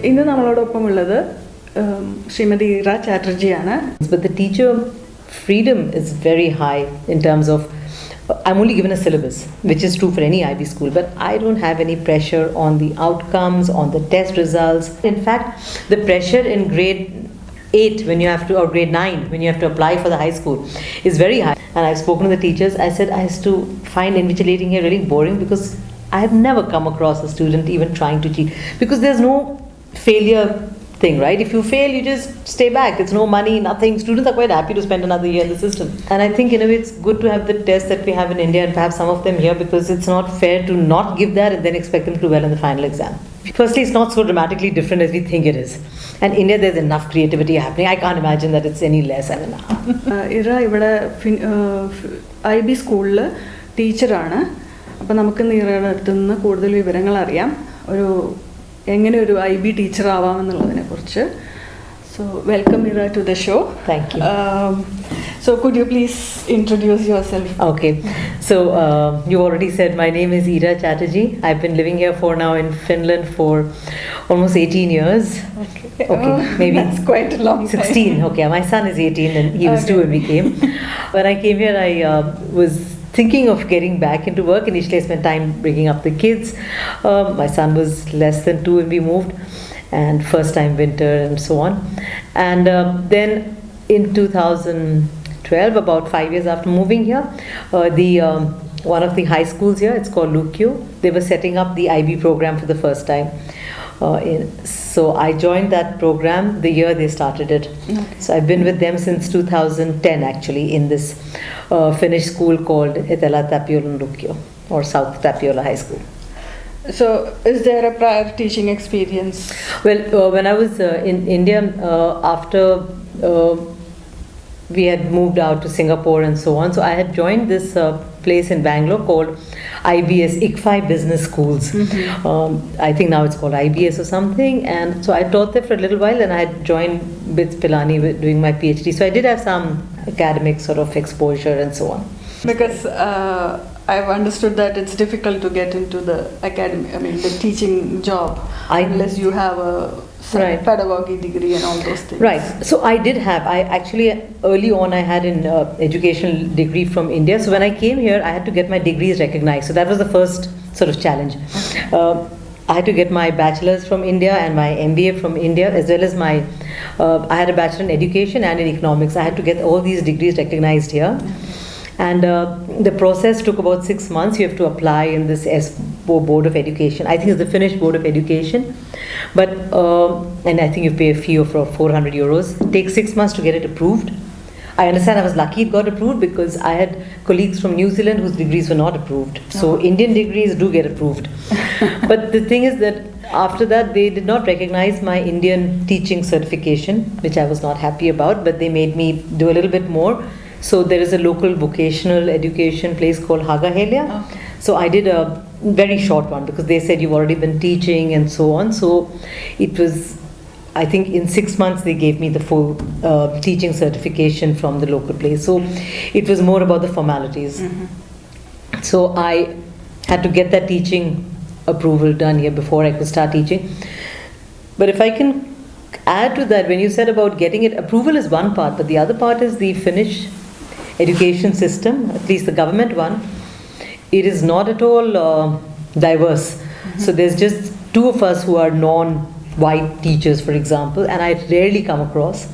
ഇന്ന് നമ്മളോടൊപ്പം ഉള്ളത് ശ്രീമതി ഇറ ചാറ്റർജിയാണ്. But the teacher freedom is very high in terms of I'm only given a syllabus, which is true for any IB school, but I don't have any pressure on the outcomes, on the test results. In fact, the pressure in grade 8 when you have to, or grade 9 when you have to apply for the high school is very high. And I've spoken to the teachers. I said I used to find invigilating here really boring because I have never come across a student even trying to cheat, because there's no failure thing, right? If you fail, you just stay back. It's no money, nothing. Students are quite happy to spend another year in the system. And I think in a way it's good to have the tests that we have in India and perhaps some of them here, because it's not fair to not give that and then expect them to do well in the final exam. Firstly, it's not so dramatically different as we think it is. And India, there's enough creativity happening. I can't imagine that it's any less. I mean, Ira ഇവിടെ IB സ്കൂളിൽ ടീച്ചറാണ്. അപ്പോൾ നമുക്ക് ഇറയുടെ അടുത്ത് നിന്ന് കൂടുതൽ വിവരങ്ങൾ അറിയാം, എങ്ങനെ ഒരു IB ടീച്ചർ ആവാമെന്നുള്ളതിനെ കുറിച്ച്. So welcome Ira to the show. Thank you. So could you please introduce yourself? Okay. So you already said my name is Ira Chatterjee. I've been living here for now in Finland for almost 18 years. Okay. Maybe that's quite a long 16. Time. Okay. My son is 18 and he was 2 when we came. When I came here, I was thinking of getting back into work. Initially, I spent time bringing up the kids. My son was less than 2 when we moved, and first time winter and so on. And then in 2012, about 5 years after moving here, one of the high schools here, it's called Lukio, they were setting up the IB program for the first time. So I joined that program the year they started it. Okay. So I've been with them since 2010 actually in this Finnish school called Tapiola Lukio, or South Tapiola High School. So is there a prior teaching experience? Well, when I was in India, after we had moved out to Singapore and so on, so I had joined this place in Bangalore called IBS, ICFI Business Schools. I think now it's called IBS or something. And so I taught there for a little while, and I had joined BITS Pilani doing my PhD. So I did have some academic sort of exposure and so on. Because I've understood that it's difficult to get into the academy, the teaching job, unless you have a pedagogy degree and all those things. Right. So I did have, early on I had an educational degree from India. So when I came here, I had to get my degrees recognized. So that was the first sort of challenge. I had to get my bachelor's from India and my MBA from India, as well as I had a bachelor in education and in economics. I had to get all these degrees recognized here. And the process took about 6 months. You have to apply in this Board of Education. I think it's the Finnish Board of Education. But, and I think you pay a fee of 400 euros. It takes 6 months to get it approved. I understand I was lucky it got approved because I had colleagues from New Zealand whose degrees were not approved. So Indian degrees do get approved. But the thing is that after that, they did not recognize my Indian teaching certification, which I was not happy about, but they made me do a little bit more. So there is a local vocational education place called Hagahelia. Okay. So I did a very short one because they said you've already been teaching and so on. So it was, I think in 6 months they gave me the full teaching certification from the local place. So it was more about the formalities. So I had to get that teaching approval done here before I could start teaching. But if I can add to that, when you said about getting it, approval is one part, but the other part is the Finnish education system, at least the government one. It is not at all diverse. So there's just 2 of us who are non-white teachers, for example, and I rarely come across.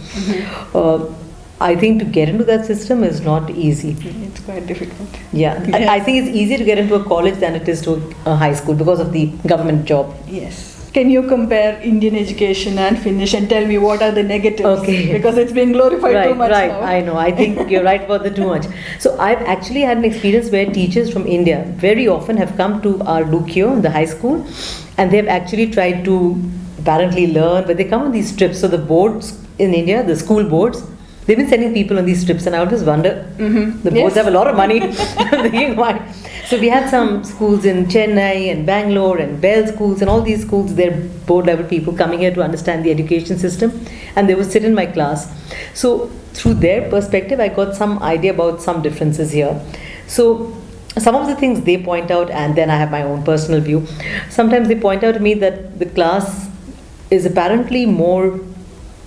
I think to get into that system is not easy. It's quite difficult. Yeah, yes. I think it's easier to get into a college than it is to a high school because of the government job. Yes. Can you compare Indian education and Finnish and tell me what are the negatives? Okay. Because it's being glorified too much now. I know. I think you're right about the too much. So I've actually had an experience where teachers from India very often have come to our Lukio, the high school, and they've actually tried to apparently learn, but they come on these trips. So the boards in India, the school boards, they've been sending people on these trips, and I always wonder, the boards have a lot of money. I'm thinking, why? So we had some schools in Chennai and Bangalore and Bell schools, and all these schools, they're board level people coming here to understand the education system, and they would sit in my class. So through their perspective, I got some idea about some differences here. So some of the things they point out, and then I have my own personal view. Sometimes they point out to me that the class is apparently more,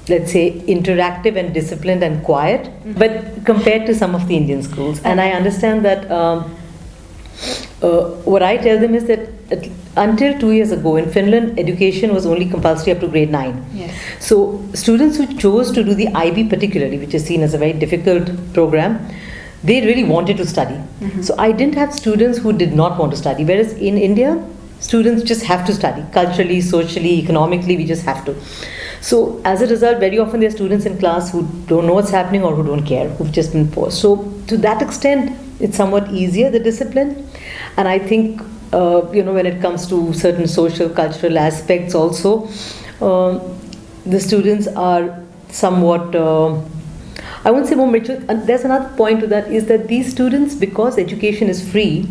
let's say, interactive and disciplined and quiet, but compared to some of the Indian schools. And I understand that what I tell them is that until 2 years ago in Finland, education was only compulsory up to grade 9. Yes. So students who chose to do the IB particularly, which is seen as a very difficult program, they really wanted to study. So I didn't have students who did not want to study, whereas in India, students just have to study. Culturally, socially, economically, we just have to. So as a result, very often there are students in class who don't know what's happening or who don't care, who've just been forced. So to that extent, it's somewhat easier, the discipline. And I think, when it comes to certain social, cultural aspects also, the students are somewhat, I won't say more mature. And there's another point to that, is that these students, because education is free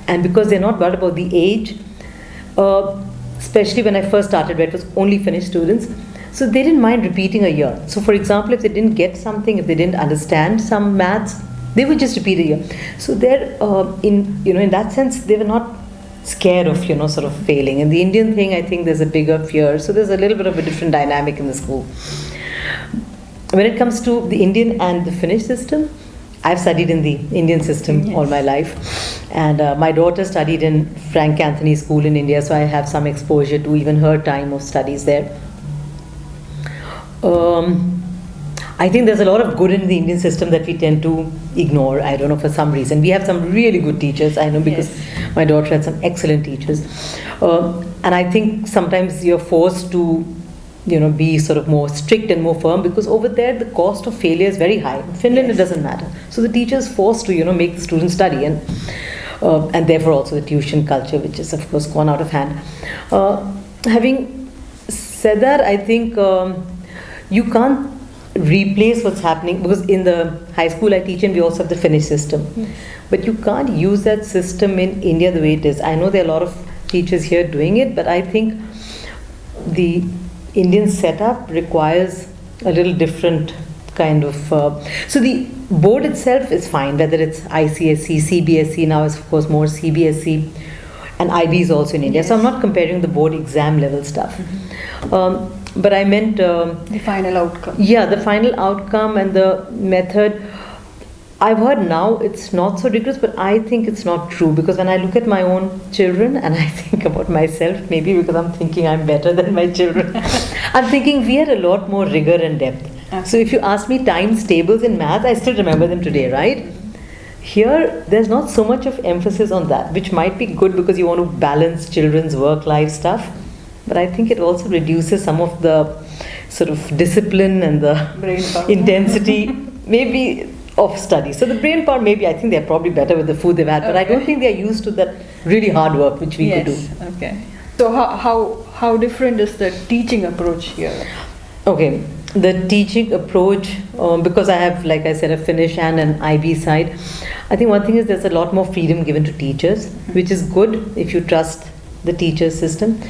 and because they're not worried about the age, especially when I first started, where it was only Finnish students, so they didn't mind repeating a year. So for example, if they didn't get something, if they didn't understand some maths, they would just repeat a year. So they're, in that sense, they were not scared of, sort of failing. And the Indian thing, I think there's a bigger fear. So there's a little bit of a different dynamic in the school. When it comes to the Indian and the Finnish system, I've studied in the Indian system all my life. And my daughter studied in Frank Anthony School in India, so I have some exposure to even her time of studies there. I think there's a lot of good in the Indian system that we tend to ignore. I don't know, for some reason. We have some really good teachers, I know, because my daughter had some excellent teachers. And I think sometimes you're forced to, be sort of more strict and more firm, because over there the cost of failure is very high. In Finland, it doesn't matter. So the teacher is forced to, make the students study, and therefore also the tuition culture, which is of course gone out of hand. Having said that, I think you can't replace what's happening, because in the high school I teach and we also have the Finnish system. But you can't use that system in India the way it is. I know there are a lot of teachers here doing it, but I think the Indian setup requires a little different kind of... so the board itself is fine, whether it's ICSE, CBSE, now it's of course more CBSE, and IB is also in India. So I'm not comparing the board exam level stuff. But I meant... the final outcome. Yeah, the final outcome and the method. I've heard now it's not so rigorous, but I think it's not true, because when I look at my own children and I think about myself, maybe because I'm thinking I'm better than my children, I'm thinking we had a lot more rigor and depth. Okay. So if you ask me times tables in math, I still remember them today, right? Here, there's not so much of emphasis on that, which might be good because you want to balance children's work-life stuff. But I think it also reduces some of the sort of discipline and the brain power. Intensity, maybe, of study. So the brain power, maybe, I think they're probably better with the food they've had, but I don't think they're used to that really hard work which we could do. Okay. So how different is the teaching approach here? Okay, the teaching approach, because I have, like I said, a Finnish and an IB side, I think one thing is there's a lot more freedom given to teachers, which is good if you trust the teacher system.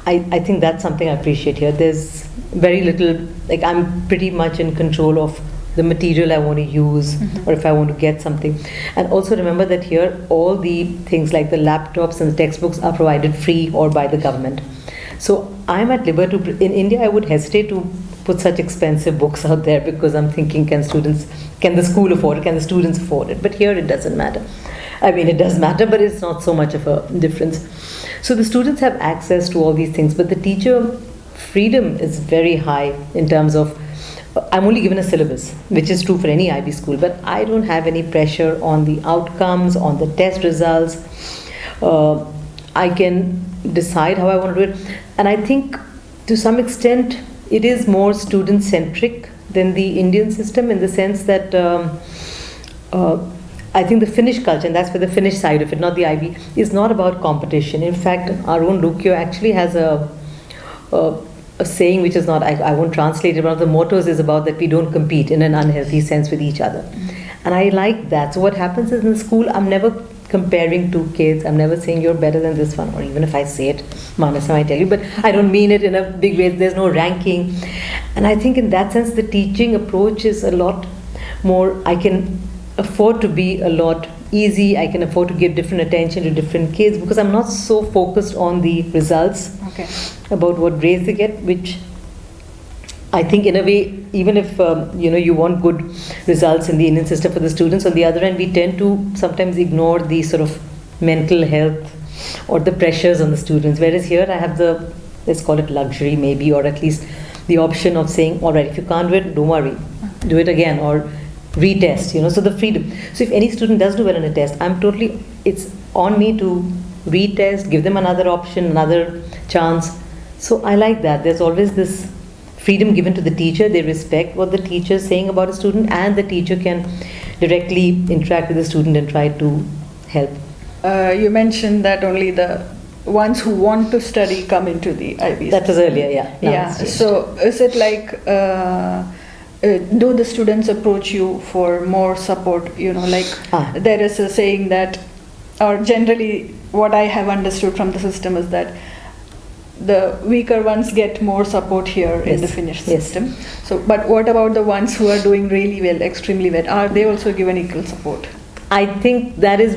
I think that's something I appreciate here. There's very little, like I'm pretty much in control of the material I want to use, or if I want to get something. And also remember that here all the things like the laptops and the textbooks are provided free or by the government. So I'm at liberty. In India I would hesitate to put such expensive books out there, because I'm thinking, can the school afford it, can the students afford it? But here it doesn't matter. I mean, it does matter, but it's not so much of a difference. So the students have access to all these things, but the teacher freedom is very high in terms of, I'm only given a syllabus, which is true for any IB school, but I don't have any pressure on the outcomes, on the test results. I can decide how I want to do it. And I think to some extent it is more student-centric than the Indian system, in the sense that I think the Finnish culture, and that's for the Finnish side of it, not the IB, is not about competition. In fact, our own Lukio actually has a saying which is not, I won't translate it, one of the mottos is about that we don't compete in an unhealthy sense with each other. And I like that. So what happens is in the school, I'm never comparing two kids. I'm never saying you're better than this one, or even if I say it, Manas, I tell you, but I don't mean it in a big way. There's no ranking. And I think in that sense, the teaching approach is a lot more, I can afford to be a lot easy. I can afford to give different attention to different kids, because I'm not so focused on the results. Okay. about what grades they get, which I think in a way, even if you want good results in the Indian system for the students, on the other hand, we tend to sometimes ignore the sort of mental health or the pressures on the students. Whereas here I have the, let's call it luxury maybe, or at least the option of saying, all right, if you can't do it, don't worry, do it again, or retest, so the freedom. So if any student does do well in a test, it's on me to retest, give them another option, another chance. So I like that. There's always this freedom given to the teacher. They respect what the teacher is saying about a student, and the teacher can directly interact with the student and try to help. You mentioned that only the ones who want to study come into the IB. That was earlier, yeah. Yeah. So is it like, do the students approach you for more support? There is a saying that, or generally what I have understood from the system is that the weaker ones get more support here in the Finnish system. So, but what about the ones who are doing really well, extremely well? Are they also given equal support? I think that is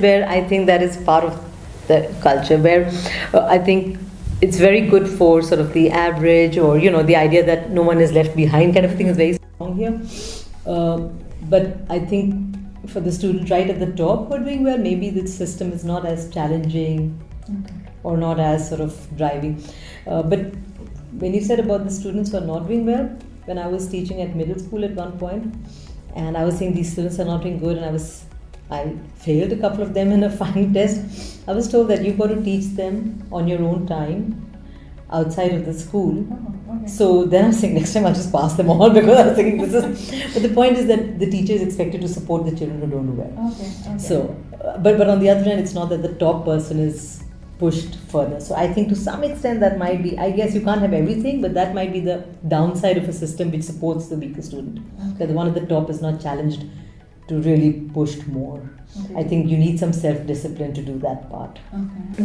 part of the culture where I think it's very good for sort of the average, or the idea that no one is left behind kind of thing is very strong here. But I think for the student right at the top who are doing well, maybe the system is not as challenging or not as sort of driving. But when you said about the students who are not doing well, when I was teaching at middle school at one point, and I was saying these students are not doing good, and I failed a couple of them in a final test, I was told that you've got to teach them on your own time outside of the school. So then I was saying next time I'll just pass them all, because I was thinking but the point is that the teacher is expected to support the children who don't do well. So, but on the other hand, it's not that the top person is pushed further. So I think to some extent that might be, I guess you can't have everything, but that might be the downside of a system which supports the weaker student. That the one at the top is not challenged to really push more. I think you need some self-discipline to do that part.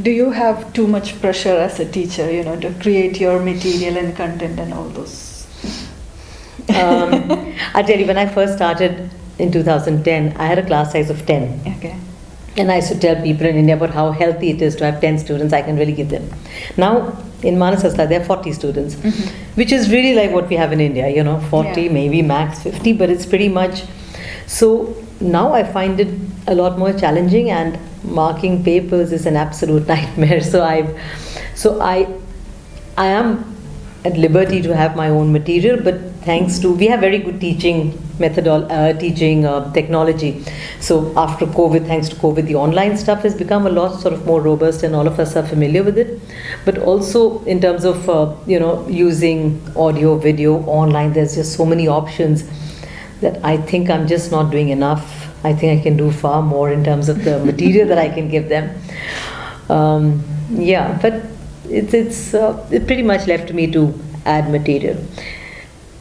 Do you have too much pressure as a teacher, to create your material and content and all those? I tell you, when I first started in 2010, I had a class size of 10. Okay. And I used to tell people in India about how healthy it is to have 10 students. I can really give them. Now, in Manasasta, there are 40 students, which is really like what we have in India, 40, maybe max 50, but it's pretty much. So now I find it a lot more challenging, and marking papers is an absolute nightmare. So I am at liberty to have my own material, but thanks to, we have very good teaching technology. So after COVID, thanks to COVID, the online stuff has become a lot sort of more robust, and all of us are familiar with it. But also in terms of, using audio, video, online, there's just so many options that I think I'm just not doing enough. I think I can do far more in terms of the material that I can give them. But it's pretty much left to me to add material.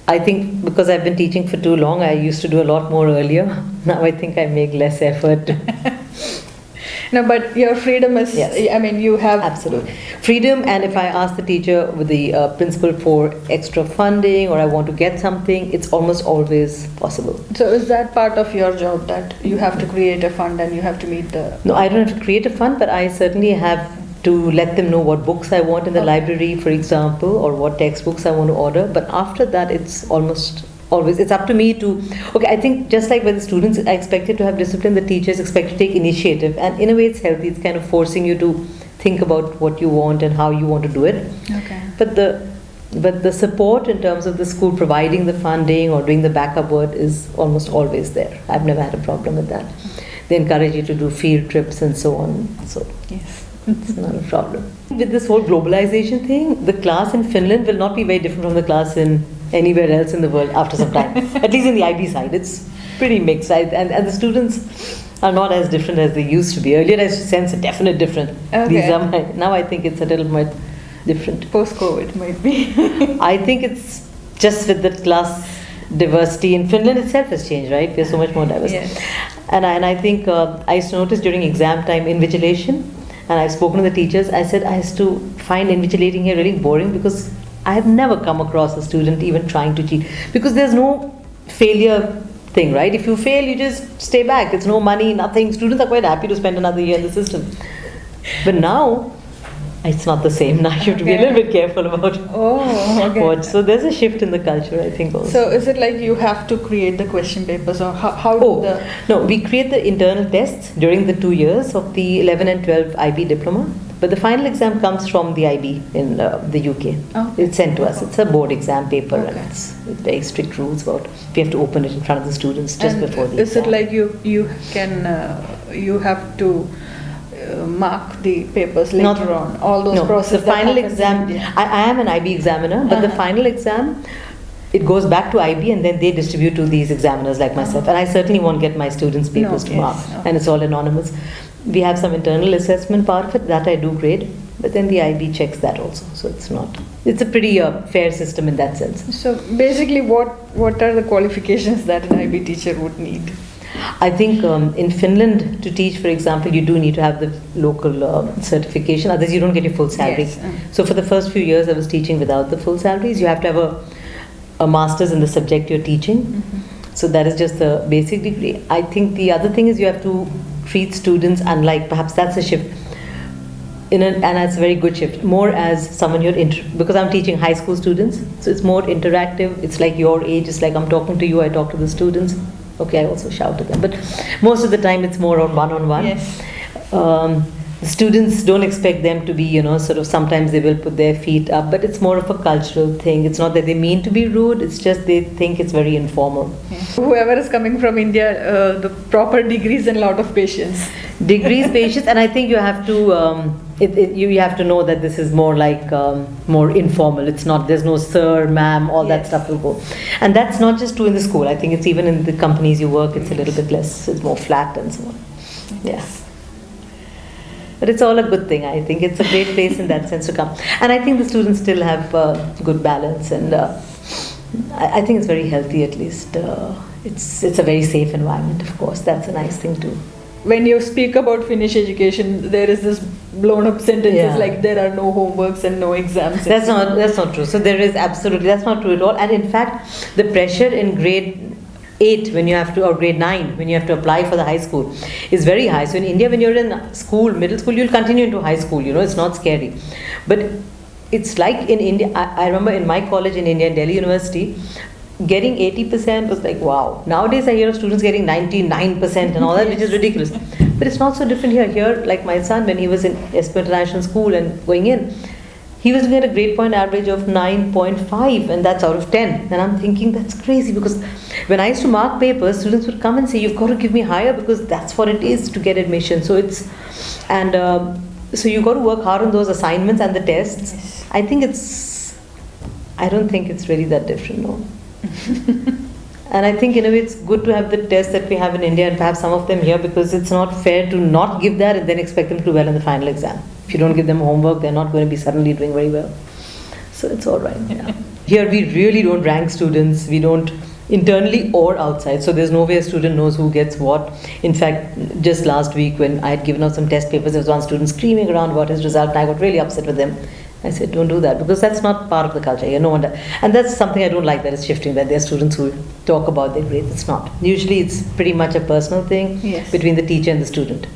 I think because I've been teaching for too long, I used to do a lot more earlier. Now I think I make less effort. No, but your freedom is, you have... Absolutely. Freedom, and if I ask the teacher with the principal for extra funding, or I want to get something, it's almost always possible. So is that part of your job, that you have to create a fund and you have to meet the... No, I don't have to create a fund, but I certainly have to let them know what books I want in the library, for example, or what textbooks I want to order. But after that, it's almost always, it's up to me to, I think just like when the students are expected to have discipline, the teachers expect to take initiative. And in a way, it's healthy. It's kind of forcing you to think about what you want and how you want to do it. But the support in terms of the school providing the funding or doing the backup work is almost always there. I've never had a problem with that. They encourage you to do field trips and so on. So yes. It's not a problem. With this whole globalization thing, the class in Finland will not be very different from the class in anywhere else in the world after some time. At least in the IB side, it's pretty mixed. And the students are not as different as they used to be. Earlier I used to sense a definite difference. Now I think it's a little more different. Post-COVID might be. I think it's just with the class diversity in Finland itself has changed, right? We're so much more diverse. Yes. And I think I used to notice during exam time invigilation, and I've spoken to the teachers, I said I used to find invigilating here really boring, because I have never come across a student even trying to cheat, because there's no failure thing, right? If you fail, you just stay back. It's no money, nothing. Students are quite happy to spend another year in the system. But now, It's not the same now. You have to be a little bit careful about Okay. what. So there's a shift in the culture, I think, also. So is it like you have to create the question papers, or how do the... No, we create the internal tests during the 2 years of the 11 and 12 IB diploma. But the final exam comes from the IB in the UK. Okay. It's sent to us. It's a board exam paper, Okay. and it's with very strict rules about we have to open it in front of the students just And before the is exam. it like you have to mark the papers later on? All those No, processes. the that final happens in exam. India? I am an IB examiner, but the Uh-huh. final exam, it goes back to IB and then they distribute to these examiners like myself. And I certainly won't get my students' papers to mark, and it's all anonymous. We have some internal assessment part of it that I do grade, but then the IB checks that also. So it's a pretty fair system in that sense. So basically, what are the qualifications that an IB teacher would need? I think in Finland, to teach, for example, you do need to have the local certification, otherwise you don't get your full salary. Yes. So for the first few years I was teaching without the full salaries. You have to have a master's in the subject you're teaching. Mm-hmm. So that is just the basic degree. I think the other thing is you have to treat students unlike, perhaps that's a shift, and that's a very good shift, more as someone because I'm teaching high school students, so it's more interactive. It's like your age, it's like I'm talking to you, I talk to the students. Okay, I also shout at them, but most of the time it's more on one-on-one. Yes. The students don't expect them to be, sort of, sometimes they will put their feet up, but it's more of a cultural thing. It's not that they mean to be rude, it's just they think it's very informal. Yeah. Whoever is coming from India, the proper degrees and a lot of patience. Degrees, patience, and I think you have to you have to know that this is more like more informal. It's not, there's no sir, ma'am, all that Yes. stuff will go. And that's not just true in the school. I think it's even in the companies you work, it's a little bit less, it's more flat and so on. Yes. But it's all a good thing. I think it's a great place in that sense to come. And I think the students still have good balance, and I think it's very healthy at least. It's a very safe environment, of course. That's a nice thing too. When you speak about Finnish education, there is this blown up sentences Yeah. like there are no homeworks and no exams. That's not true. So there is absolutely, that's not true at all. And in fact, the pressure in grade 8 when you have to, or grade 9 when you have to apply for the high school is very high. So in India, when you're in school, middle school, you'll continue into high school, it's not scary. But it's like in India, I remember in my college in India, Delhi University, getting 80% was like, wow. Nowadays I hear of students getting 99% and all that, which is ridiculous. But it's not so different here. Here, like my son, when he was in Espo International School and going in, he was getting a grade point average of 9.5, and that's out of 10. And I'm thinking, that's crazy, because when I used to mark papers, students would come and say, you've got to give me higher because that's what it is to get admission. So so you got to work hard on those assignments and the tests. Yes. I don't think it's really that different, no. And I think in a way it's good to have the tests that we have in India and perhaps some of them here, because it's not fair to not give that and then expect them to do well in the final exam. If you don't give them homework, they're not going to be suddenly doing very well. So it's all right. Yeah. Here we really don't rank students. We don't, internally or outside. So there's no way a student knows who gets what. In fact, just last week when I had given out some test papers, there was one student screaming around about his result, and I got really upset with him. I said, don't do that, because that's not part of the culture here. No one does. And that's something I don't like, that it's shifting, that there are students who talk about their grades. It's not. Usually it's pretty much a personal thing between the teacher and the student.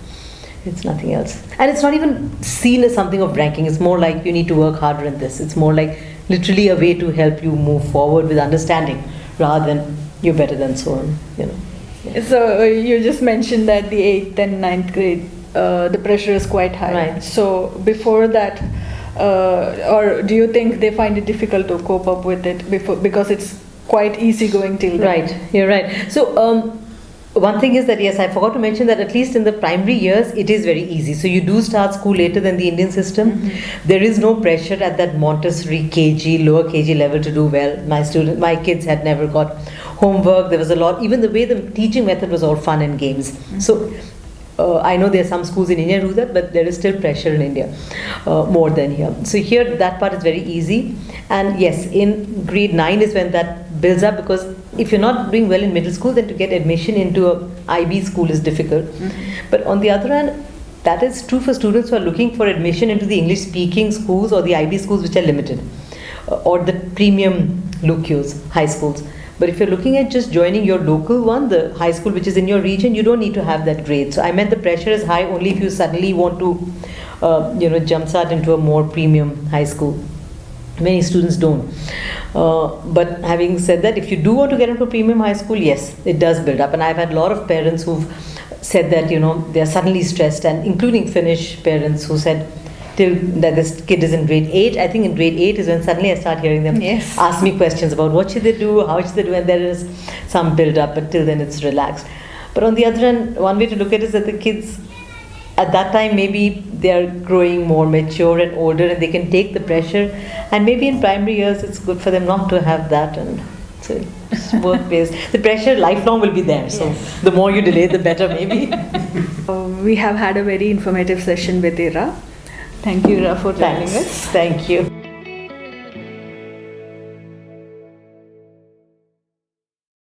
It's nothing else. And it's not even seen as something of ranking. It's more like you need to work harder in this. It's more like literally a way to help you move forward with understanding, rather than you're better than so on. Yeah. So you just mentioned that the 8th and 9th grade, the pressure is quite high. Right. So before that, or do you think they find it difficult to cope up with it because it's quite easy going till then? Right, you're right. So one thing is that, yes, I forgot to mention that at least in the primary years, it is very easy. So you do start school later than the Indian system. Mm-hmm. There is no pressure at that Montessori KG, lower KG level to do well. My kids had never got homework. There was a lot, even the way the teaching method was all fun and games. Mm-hmm. So I know there are some schools in India who do that, but there is still pressure in India more than here. So here that part is very easy. And yes, in grade 9 is when that builds up, because if you're not doing well in middle school, then to get admission into a IB school is difficult. Mm-hmm. But on the other hand, that is true for students who are looking for admission into the English speaking schools or the IB schools which are limited, or the premium Lukios, high schools. But if you're looking at just joining your local one, the high school which is in your region, you don't need to have that grade. So I meant the pressure is high only if you suddenly want to jumpstart into a more premium high school. Many students don't. But having said that, if you do want to get into a premium high school, yes, it does build up. And I've had a lot of parents who've said that, they're suddenly stressed, and including Finnish parents who said till that this kid is in grade 8. I think in grade 8 is when suddenly I start hearing them ask me questions about what should they do, how should they do, and there is some build up, but till then it's relaxed. But on the other hand, one way to look at it is that the kids at that time, maybe they are growing more mature and older, and they can take the pressure. And maybe in primary years, it's good for them not to have that. And so it's both ways. The pressure lifelong will be there. So the more you delay, the better, maybe. We have had a very informative session with Ira. Thank you, Ira, for joining us. Thank you.